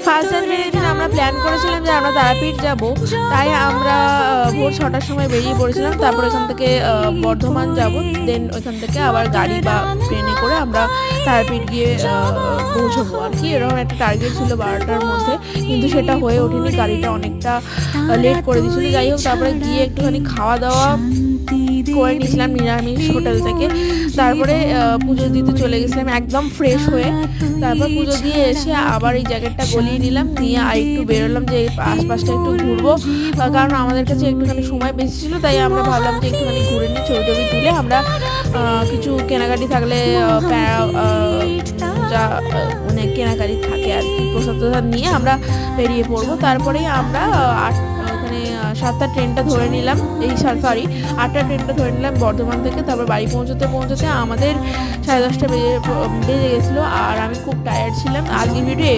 First জানুয়ারির দিন আমরা প্ল্যান করেছিলাম যে আমরা তারাপীঠ যাব, তাই আমরা ভোর 6টার সময় বেরিয়ে পড়েছিলাম। তারপর এখান থেকে বর্ধমান যাব, দেন ওইখান থেকে আবার গাড়ি বা ট্রেনে করে আমরা তারাপীঠ গিয়ে পৌঁছবো আর কি। এরকম একটা টার্গেট ছিল 12টার মধ্যে, কিন্তু সেটা হয়ে ওঠেনি, গাড়িটা অনেকটা লেট করে দিয়েছিল। যাই হোক, তারপরে গিয়ে একটুখানি খাওয়া দাওয়া করে নিয়েছিলাম নিরামিষ হোটেল থেকে। তারপরে পুজো দিতে চলে গেছিলাম একদম ফ্রেশ হয়ে। তারপর পুজো দিয়ে এসে আবার এই জ্যাকেটটা গলিয়ে নিলাম, নিয়ে আর একটু বেরোলাম যে আশপাশটা একটু ঘুরবো, কারণ আমাদের কাছে একটুখানি সময় বেশি ছিল। তাই আমরা ভাবলাম যে একটুখানি ঘুরে নিই, ছবি টবি তুলে আমরা কিছু কেনাকাটি থাকলে যা মানে কেনাকাটি থাকে আর কি, প্রসাদ টসাদ নিয়ে আমরা বেরিয়ে পড়বো। তারপরেই আমরা 7টার ট্রেনটা ধরে নিলাম, এই সরি 8টার ট্রেনটা ধরে নিলাম বর্ধমান থেকে। তারপর বাড়ি পৌঁছতে আমাদের 10:30 বেজে গেছিলো, আর আমি খুব টায়ার্ড ছিলাম। আজকের ভিডিও